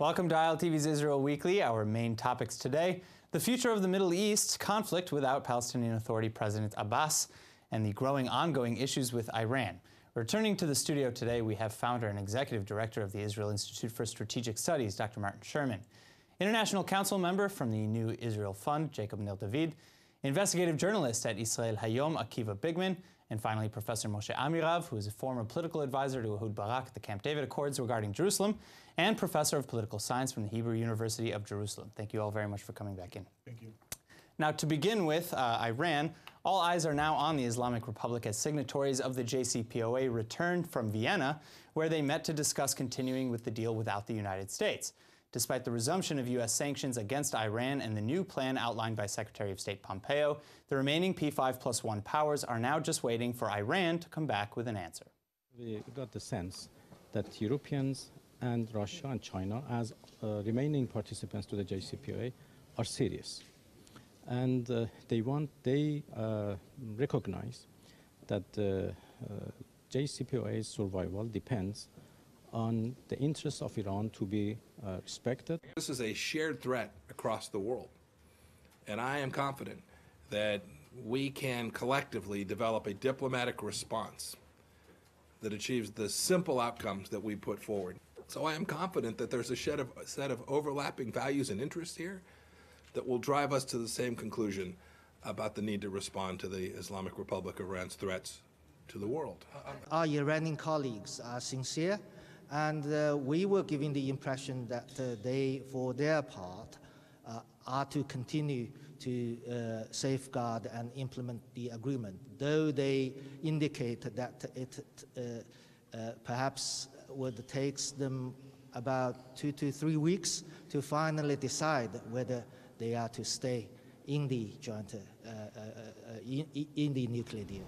Welcome to ILTV's Israel Weekly. Our main topics today: the future of the Middle East, conflict without Palestinian Authority President Abbas, and the growing ongoing issues with Iran. Returning to the studio today, we have founder and executive director of the Israel Institute for Strategic Studies, Dr. Martin Sherman, International Council member from the New Israel Fund, Jacob Nir-David, investigative journalist at Israel Hayom, Akiva Bigman, and finally Professor Moshe Amirav, who is a former political advisor to Ehud Barak at the Camp David Accords regarding Jerusalem, and professor of political science from the Hebrew University of Jerusalem. Thank you all very much for coming back in. Thank you. Now, to begin with, Iran, all eyes are now on the Islamic Republic as signatories of the JCPOA returned from Vienna, where they met to discuss continuing with the deal without the United States. Despite the resumption of U.S. sanctions against Iran and the new plan outlined by Secretary of State Pompeo, the remaining P5+1 powers are now just waiting for Iran to come back with an answer. We got the sense that Europeans and Russia and China, as remaining participants to the JCPOA, are serious. And they recognize that JCPOA's survival depends on the interests of Iran to be respected. This is a shared threat across the world, and I am confident that we can collectively develop a diplomatic response that achieves the simple outcomes that we put forward. So I am confident that there's a set of overlapping values and interests here that will drive us to the same conclusion about the need to respond to the Islamic Republic of Iran's threats to the world. Our Iranian colleagues are sincere, and we were given the impression that they, for their part, are to continue to safeguard and implement the agreement, though they indicate that it perhaps would take them about 2 to 3 weeks to finally decide whether they are to stay in the joint, in the nuclear deal.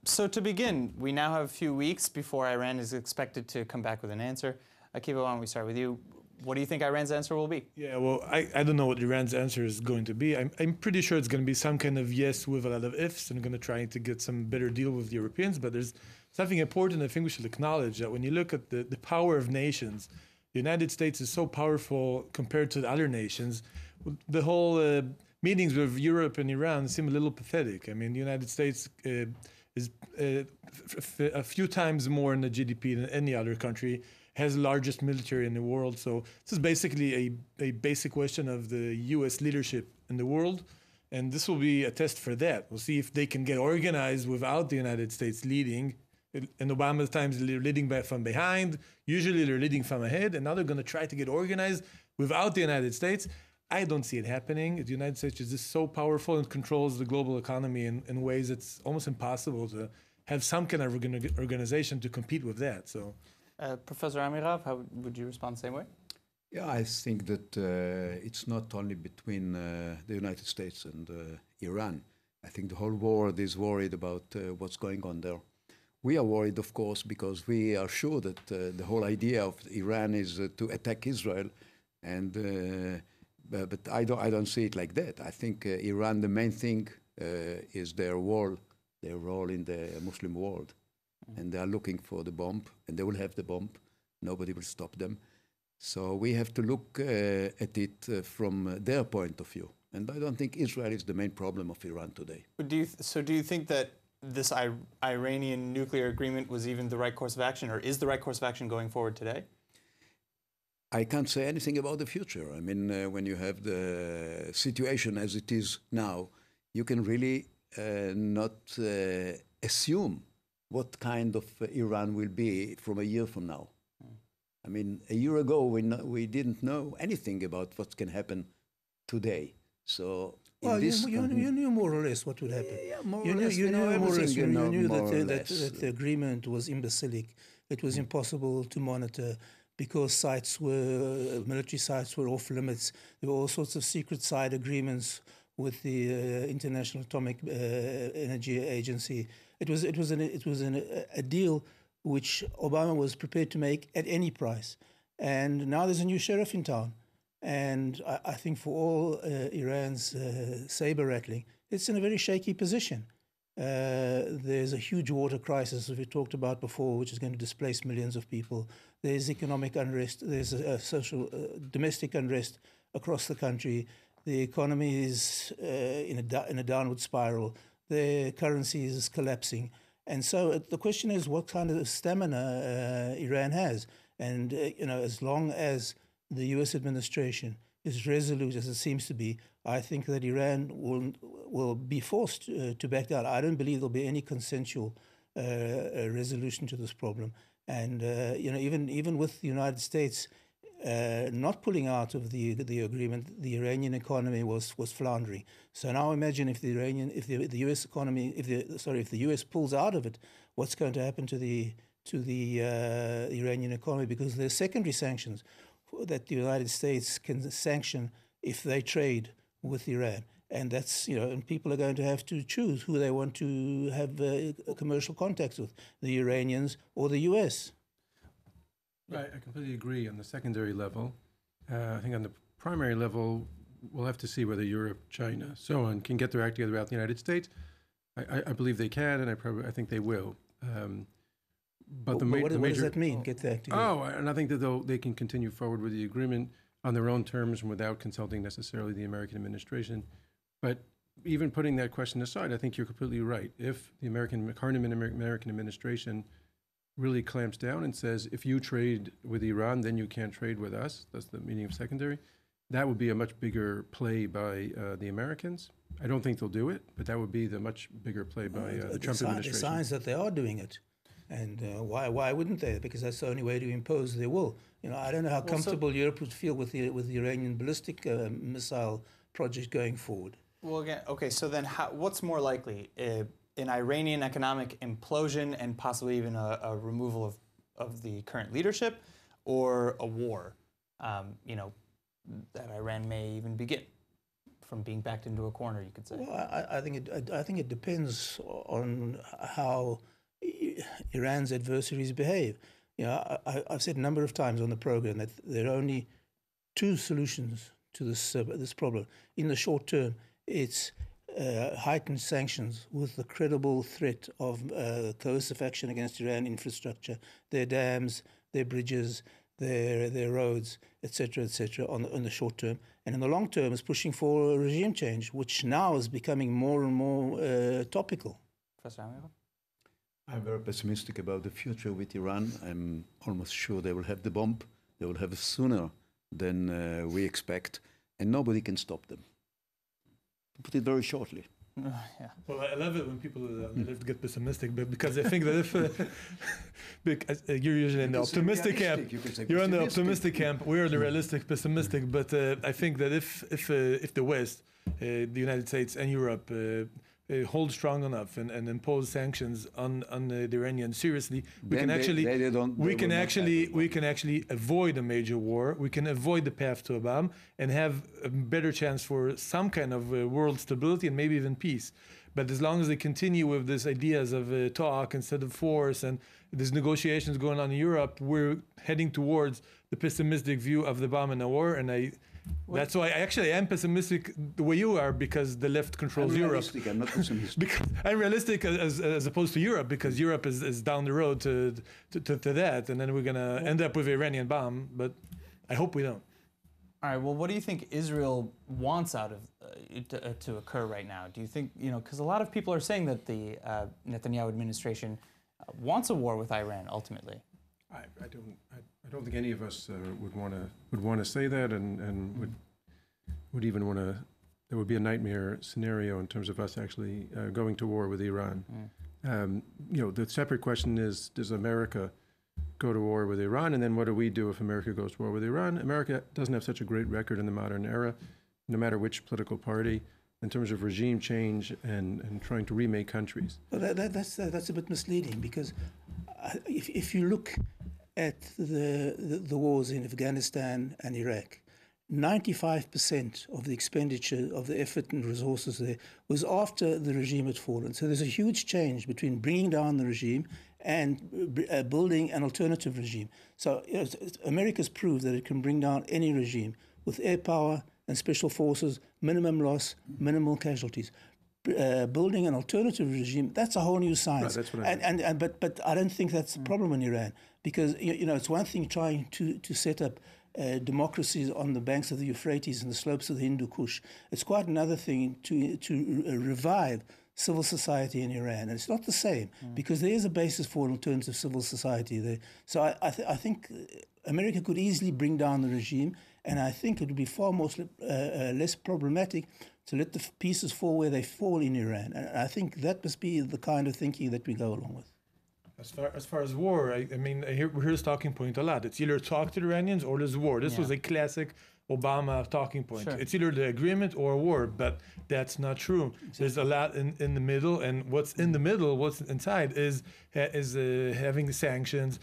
So to begin, we now have a few weeks before Iran is expected to come back with an answer. Akiva, why don't we start with you? What do you think Iran's answer will be? Yeah, well, I don't know what Iran's answer is going to be. I'm pretty sure it's going to be some kind of yes with a lot of ifs, and going to try to get some better deal with the Europeans. But there's something important I think we should acknowledge, that when you look at the power of nations, the United States is so powerful compared to the other nations. The whole meetings with Europe and Iran seem a little pathetic. I mean, the United States is a few times more in the GDP than any other country, has the largest military in the world. So this is basically a basic question of the U.S. leadership in the world, and this will be a test for that. We'll see if they can get organized without the United States leading. In Obama's times, they're leading from behind. Usually they're leading from ahead, and now they're going to try to get organized without the United States. I don't see it happening. The United States is just so powerful and controls the global economy in ways it's almost impossible to have some kind of organization to compete with that. So, Professor Amirav, how would you respond the same way? Yeah, I think that it's not only between the United States and Iran. I think the whole world is worried about what's going on there. We are worried, of course, because we are sure that the whole idea of Iran is to attack Israel, and but I don't see it like that. I think Iran, the main thing is their role in the Muslim world, and they are looking for the bomb, and they will have the bomb. Nobody will stop them. So we have to look at it from their point of view, and I don't think Israel is the main problem of Iran today. But do you think that this Iranian nuclear agreement was even the right course of action, or is the right course of action going forward today? I can't say anything about the future. I mean, when you have the situation as it is now, you can really not assume what kind of Iran will be from a year from now. I mean, a year ago, we didn't know anything about what can happen today. So, well, you knew more or less what would happen. Yeah, more or you less. You knew more or less. You knew that the agreement was imbecilic. It was impossible to monitor because military sites were off limits. There were all sorts of secret side agreements with the International Atomic Energy Agency. It was a deal which Obama was prepared to make at any price. And now there's a new sheriff in town. And I think for all Iran's saber rattling, it's in a very shaky position. There's a huge water crisis, as we talked about before, which is going to displace millions of people. There's economic unrest. There's a social, domestic unrest across the country. The economy is in a downward spiral. The currency is collapsing. And so the question is what kind of stamina Iran has. And, as long as the U.S. administration is resolute, as it seems to be, I think that Iran will be forced to back down. I don't believe there'll be any consensual resolution to this problem. And, even with the United States not pulling out of the agreement, the Iranian economy was floundering. So now imagine if the U.S. economy, if the U.S. pulls out of it, what's going to happen to the Iranian economy? Because there's secondary sanctions that the United States can sanction if they trade with Iran. And that's, and people are going to have to choose who they want to have commercial contacts with, the Iranians or the U.S. Right, I completely agree on the secondary level. I think on the primary level, we'll have to see whether Europe, China, so on, can get their act together without the United States. I believe they can, and I think they will. But what does that mean, get their act together? Oh, and I think that they can continue forward with the agreement on their own terms and without consulting necessarily the American administration. But even putting that question aside, I think you're completely right. If the current American administration really clamps down and says, if you trade with Iran, then you can't trade with us, that's the meaning of secondary, that would be a much bigger play by the Americans. I don't think they'll do it, but that would be the much bigger play by the Trump administration. There's signs that they are doing it. And why wouldn't they? Because that's the only way to impose their will. I don't know how comfortable Europe would feel with the Iranian ballistic missile project going forward. Well, again, okay, so then what's more likely? An Iranian economic implosion and possibly even a removal of the current leadership, or a war, that Iran may even begin from being backed into a corner, you could say? Well, I think it depends on how Iran's adversaries behave. I've said a number of times on the program that there are only two solutions to this problem. In the short term, it's heightened sanctions with the credible threat of coercive action against Iran infrastructure, their dams, their bridges, their roads, etc., on the short term. And in the long term, is pushing for a regime change, which now is becoming more and more topical. Professor Amiable? I'm very pessimistic about the future with Iran. I'm almost sure they will have the bomb. They will have it sooner than we expect, and nobody can stop them. To put it very shortly. Yeah. Well, I love it when people get pessimistic, but because I think that if you're usually in the optimistic camp, you're in the optimistic camp. We're the realistic, pessimistic. But I think that if the West, the United States and Europe hold strong enough and impose sanctions on the Iranians seriously, we can actually avoid a major war. We can avoid the path to a bomb and have a better chance for some kind of world stability and maybe even peace. But as long as they continue with these ideas of talk instead of force and these negotiations going on in Europe, we're heading towards the pessimistic view of the bomb and the war. And that's why I actually am pessimistic the way you are, because the left controls Europe. I'm not pessimistic. Because I'm realistic as opposed to Europe, because Europe is down the road to that, and then we're going to end up with an Iranian bomb, but I hope we don't. All right, well, what do you think Israel wants out of to occur right now? Do you think, because a lot of people are saying that the Netanyahu administration wants a war with Iran ultimately? I don't think any of us would want to say that, and would even want to. There would be a nightmare scenario in terms of us actually going to war with Iran. The separate question is: does America go to war with Iran, and then what do we do if America goes to war with Iran? America doesn't have such a great record in the modern era, no matter which political party, in terms of regime change and trying to remake countries. Well, that's a bit misleading, because if you look at the wars in Afghanistan and Iraq, 95% of the expenditure of the effort and resources there was after the regime had fallen. So there's a huge change between bringing down the regime and building an alternative regime. So America's proved that it can bring down any regime with air power and special forces, minimum loss, minimal casualties. building an alternative regime, that's a whole new science. Right, that's what I mean. But I don't think that's a problem in Iran, because it's one thing trying to set up democracies on the banks of the Euphrates and the slopes of the Hindu Kush. It's quite another thing to revive civil society in Iran, and it's not the same because there is a basis for an alternative civil society there. So I think America could easily bring down the regime, and I think it would be far more less problematic to let the pieces fall where they fall in Iran. And I think that must be the kind of thinking that we go along with. As far as war, I mean, we hear this talking point a lot. It's either talk to the Iranians or there's war. This was a classic Obama talking point. Sure. It's either the agreement or war, but that's not true. There's a lot in the middle, and what's in the middle, what's inside, is having sanctions,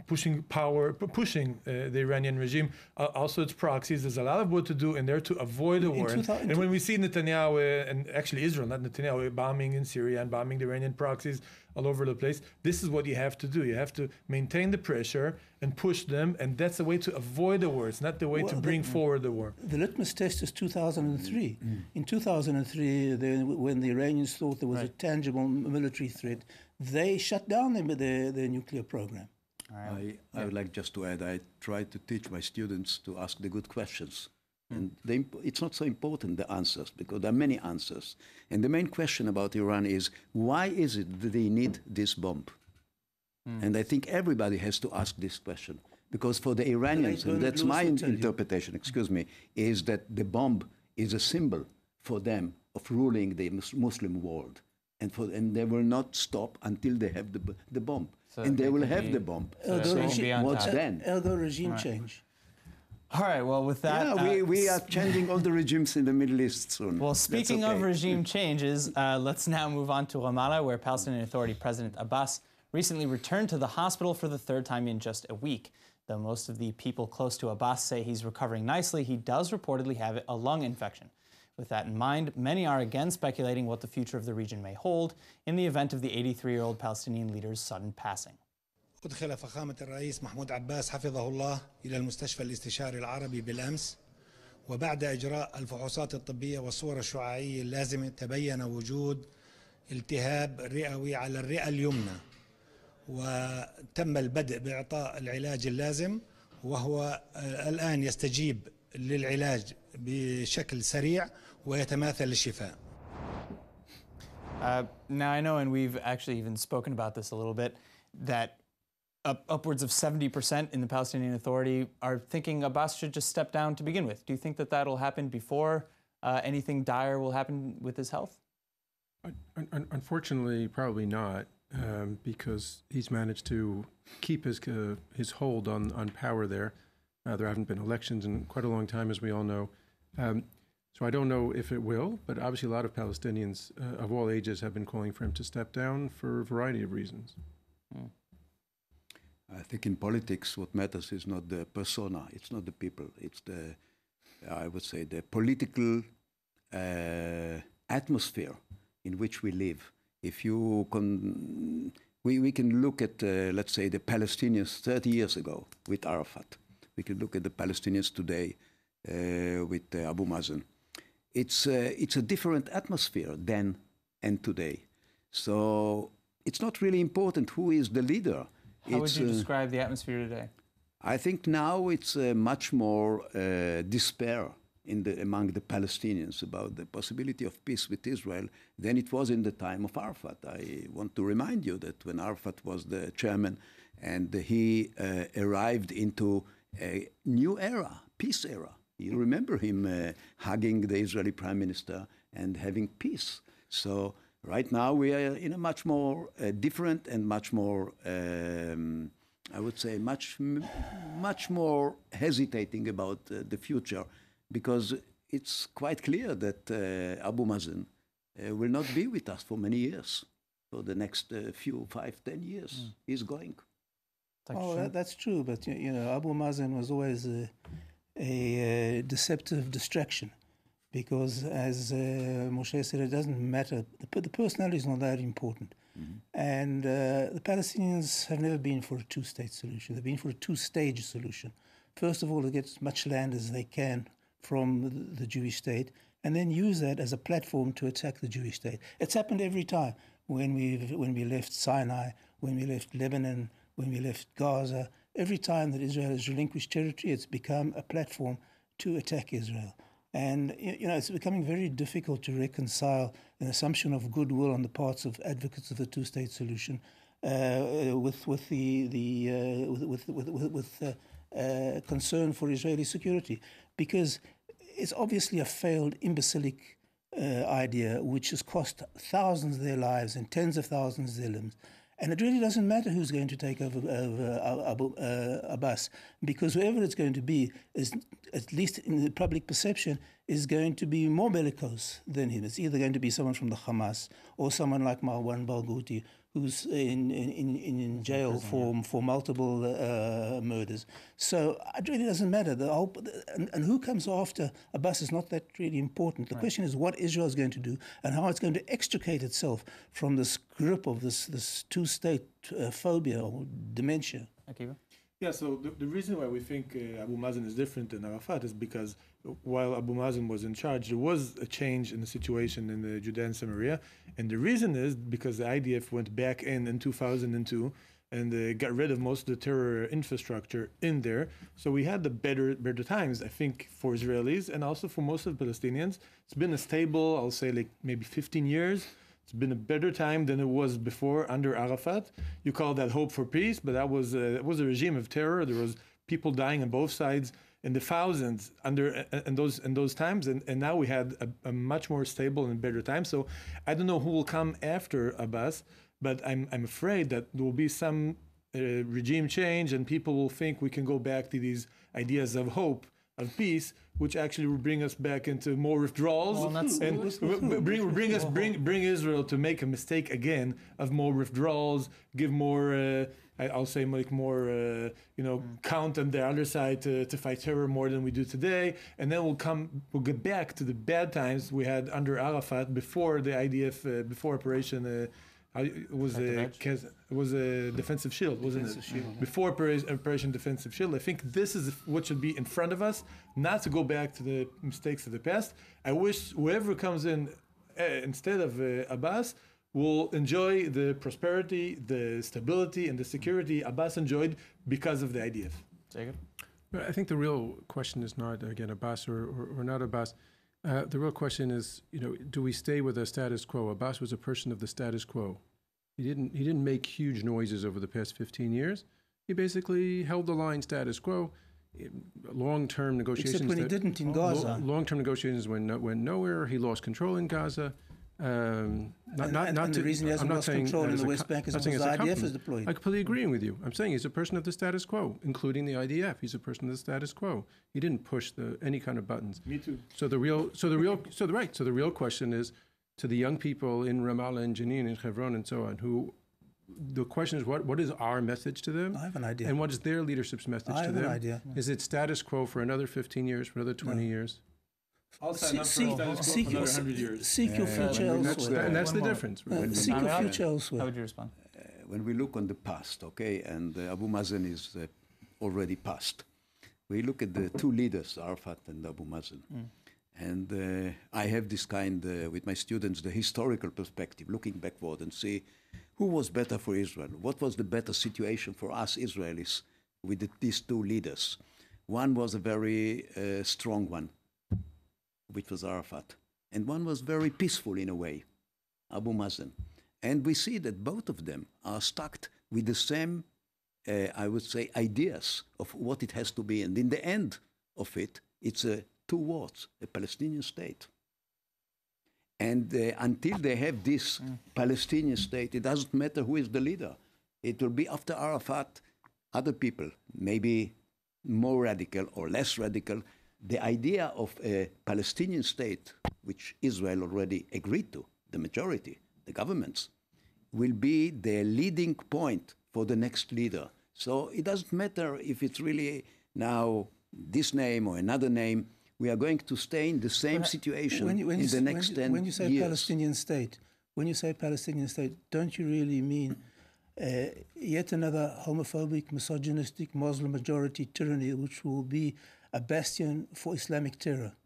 pushing the Iranian regime. Also, its proxies. There's a lot of work to do in there to avoid a war. And when we see Netanyahu, and actually Israel, not Netanyahu, bombing in Syria and bombing the Iranian proxies all over the place, this is what you have to do. You have to maintain the pressure and push them, and that's the way to avoid the war. It's not the way to bring forward the war. The litmus test is 2003. In 2003, when the Iranians thought there was a tangible military threat, they shut down their nuclear program. I would like just to add, I try to teach my students to ask the good questions. And it's not so important, the answers, because there are many answers. And the main question about Iran is, why is it that they need this bomb? And I think everybody has to ask this question. Because for the Iranians, and that's my interpretation, excuse me, is that the bomb is a symbol for them of ruling the Muslim world. And they will not stop until they have the bomb. So and they will have the bomb. What's then? Ergo regime change. All right, well, with that... Yeah, we are changing all the regimes in the Middle East soon. Well, speaking of regime changes, let's now move on to Ramallah, where Palestinian Authority President Abbas recently returned to the hospital for the third time in just a week. Though most of the people close to Abbas say he's recovering nicely, he does reportedly have a lung infection. With that in mind, many are again speculating what the future of the region may hold in the event of the 83-year-old Palestinian leader's sudden passing. أدخل فخامة الرئيس محمود عباس حفظه الله إلى المستشفى الاستشاري العربي بالأمس، وبعد إجراء الفحوصات الطبية والصور الشعاعية اللازمة تبين وجود التهاب رئوي على الرئة اليمنى، وتم البدء بإعطاء العلاج اللازم، وهو الآن يستجيب للعلاج بشكل سريع ويتماثل للشفاء. Now I know, and we've actually even spoken about this a little bit, that upwards of 70% in the Palestinian Authority are thinking Abbas should just step down to begin with. Do you think that that'll happen before anything dire will happen with his health? Unfortunately, probably not, because he's managed to keep his hold on power there. There haven't been elections in quite a long time, as we all know. So I don't know if it will, but obviously a lot of Palestinians of all ages have been calling for him to step down for a variety of reasons. I think in politics, what matters is not the persona, it's not the people, it's the, I would say, the political atmosphere in which we live. If you can, we can look at, let's say, the Palestinians 30 years ago with Arafat. We can look at the Palestinians today with Abu Mazen. It's a different atmosphere then and today. So it's not really important who is the leader. How would you describe the atmosphere today? I think now it's much more despair among the Palestinians about the possibility of peace with Israel than it was in the time of Arafat. I want to remind you that when Arafat was the chairman and he arrived into a new era, peace era. You remember him hugging the Israeli prime minister and having peace. So right now we are in a much more different and much more, I would say, much more hesitating about the future, because it's quite clear that Abu Mazen will not be with us for many years. For the next 5-10 years, he's going. Oh, that's true, but you know, Abu Mazen was always a deceptive distraction, because as Moshe said, it doesn't matter. The personality is not that important. And the Palestinians have never been for a two-state solution. They've been for a two-stage solution. First of all, to get as much land as they can from the Jewish state, and then use that as a platform to attack the Jewish state. It's happened every time when we left Sinai, when we left Lebanon, when we left Gaza. Every time that Israel has relinquished territory, it's become a platform to attack Israel. And it's becoming very difficult to reconcile an assumption of goodwill on the parts of advocates of the two-state solution with concern for Israeli security, because it's obviously a failed imbecilic idea which has cost thousands their lives and tens of thousands their limbs. And it really doesn't matter who's going to take over Abbas, because whoever it's going to be is, at least in the public perception, is going to be more bellicose than him. It's either going to be someone from the Hamas or someone like Marwan Barghouti, who's in jail for multiple murders. So it really doesn't matter. And who comes after Abbas is not that really important. The question is what Israel is going to do and how it's going to extricate itself from this grip of this two-state phobia or dementia. Akiva? Yeah, so the reason why we think Abu Mazen is different than Arafat is because while Abu Mazen was in charge, there was a change in the situation in the Judea and Samaria. And the reason is because the IDF went back in 2002 and got rid of most of the terror infrastructure in there. So we had the better times, I think, for Israelis and also for most of the Palestinians. It's been a stable, I'll say like maybe 15 years. It's been a better time than it was before under Arafat. You call that hope for peace, but that was a regime of terror. There was people dying on both sides in the thousands in those times, and now we had a much more stable and better time. So I don't know who will come after Abbas, but I'm afraid that there will be some regime change, and people will think we can go back to these ideas of hope, of peace, which actually will bring us back into more withdrawals bring Israel to make a mistake again of more withdrawals, give more I'll say like more count on the other side to fight terror more than we do today, and then we'll get back to the bad times we had under Arafat before the IDF before Operation it was a defensive shield, wasn't it? Before Operation Defensive Shield. I think this is what should be in front of us, not to go back to the mistakes of the past. I wish whoever comes in instead of Abbas will enjoy the prosperity, the stability, and the security Abbas enjoyed because of the IDF. Jacob? But I think the real question is not, again, Abbas or not Abbas. The real question is, do we stay with the status quo? Abbas was a person of the status quo. He didn't make huge noises over the past 15 years. He basically held the line status quo. Long-term negotiations. Except when he didn't in Gaza. Long-term negotiations went nowhere. He lost control in Gaza. And the reason he hasn't lost control in the West Bank is because the IDF is deployed. I completely agree with you. I'm saying he's a person of the status quo, including the IDF. He's a person of the status quo. He didn't push any kind of buttons. Me too. So the real question is to the young people in Ramallah and Jenin and Hebron and so on, the question is what is our message to them? I have an idea. And what is their leadership's message to them? I have an idea. Is it status quo for another 15 years, for another 20 years? I'll sign up for status quo for another 100 years. Seek your future elsewhere. And that's the difference. Seek your future elsewhere. How would you respond? When we look on the past, okay, and Abu Mazen is already past, we look at the two leaders, Arafat and Abu Mazen. And I have this kind, with my students, the historical perspective, looking backward and see who was better for Israel. What was the better situation for us Israelis with these two leaders? One was a very strong one, which was Arafat. And one was very peaceful in a way, Abu Mazen. And we see that both of them are stuck with the same, I would say, ideas of what it has to be. And in the end of it, it's two words, a Palestinian state. And until they have this Palestinian state, it doesn't matter who is the leader. It will be after Arafat, other people, maybe more radical or less radical. The idea of a Palestinian state, which Israel already agreed to, the majority, the governments, will be the leading point for the next leader. So it doesn't matter if it's really now this name or another name. We are going to stay in the same situation in the next 10 years. When you say Palestinian state, don't you really mean yet another homophobic, misogynistic, Muslim majority tyranny, which will be a bastion for Islamic terror?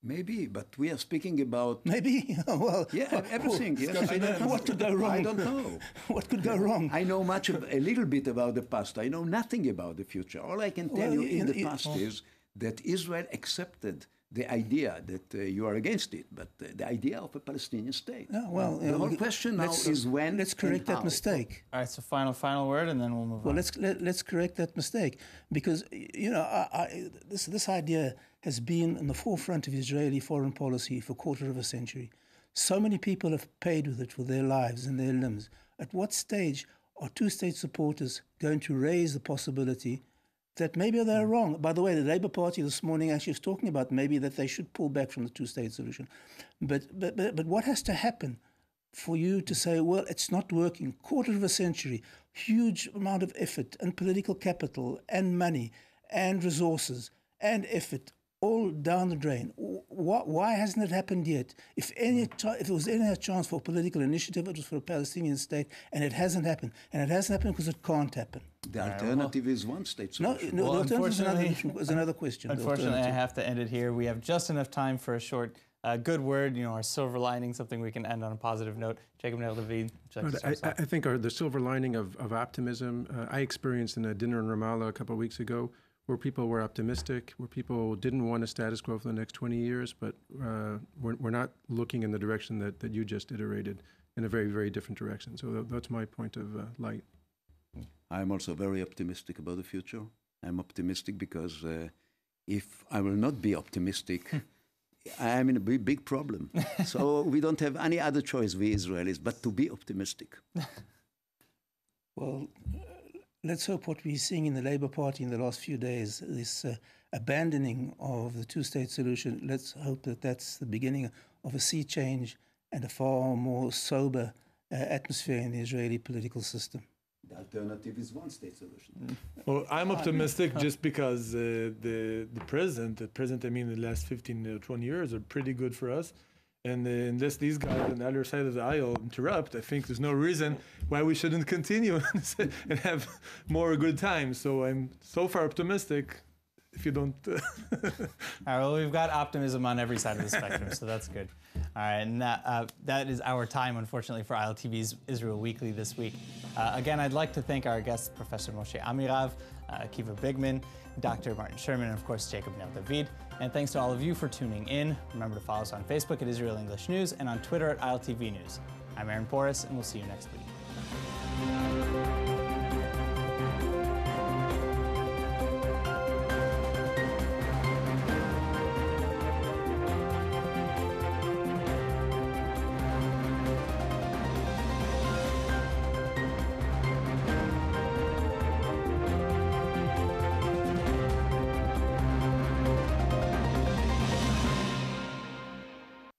Maybe, but we are speaking about... Maybe? Well... Yeah, everything. Yes, I don't know what could go wrong. I don't know. What could go wrong? I know a little bit about the past. I know nothing about the future. All I can tell you in the past is that Israel accepted the idea that you are against it, but the idea of a Palestinian state. Yeah, well, the whole question now is when. Let's correct that mistake. All right, so final word, and then we'll move on. Well, let's correct that mistake, because this idea has been in the forefront of Israeli foreign policy for a quarter of a century. So many people have paid with it with their lives and their limbs. At what stage are two-state supporters going to raise the possibility that maybe they're wrong? By the way, the Labour Party this morning actually was talking about maybe that they should pull back from the two-state solution. But what has to happen for you to say, well, it's not working? Quarter of a century, huge amount of effort and political capital and money and resources and effort all down the drain. Why hasn't it happened yet? If there was any chance for political initiative, it was for a Palestinian state, and it hasn't happened. And it hasn't happened because it can't happen. The alternative is one-state solution. No, the alternative is another question. Unfortunately, I have to end it here. We have just enough time for a short good word, our silver lining, something we can end on a positive note. Jacob Neel-David, I think the silver lining of optimism, I experienced in a dinner in Ramallah a couple of weeks ago, where people were optimistic, where people didn't want a status quo for the next 20 years, but we're not looking in the direction that you just iterated, in a very, very different direction. So that's my point of light. I'm also very optimistic about the future. I'm optimistic because if I will not be optimistic, I am in a big problem. So we don't have any other choice, we Israelis, but to be optimistic. Well, let's hope what we're seeing in the Labour Party in the last few days, this abandoning of the two-state solution, let's hope that that's the beginning of a sea change and a far more sober atmosphere in the Israeli political system. The alternative is one-state solution. Well, I'm optimistic just because the present, I mean the last 15 or 20 years are pretty good for us. And unless these guys on the other side of the aisle interrupt, I think there's no reason why we shouldn't continue and have more good times. So I'm so far optimistic. If you don't... All right, well, we've got optimism on every side of the spectrum, so that's good. All right, and that is our time, unfortunately, for ILTV's Israel Weekly this week. Again, I'd like to thank our guests, Professor Moshe Amirav, Akiva Bigman, Dr. Martin Sherman, and of course, Jacob Neel-David. And thanks to all of you for tuning in. Remember to follow us on Facebook at Israel English News and on Twitter at ILTV News. I'm Aaron Porras, and we'll see you next week.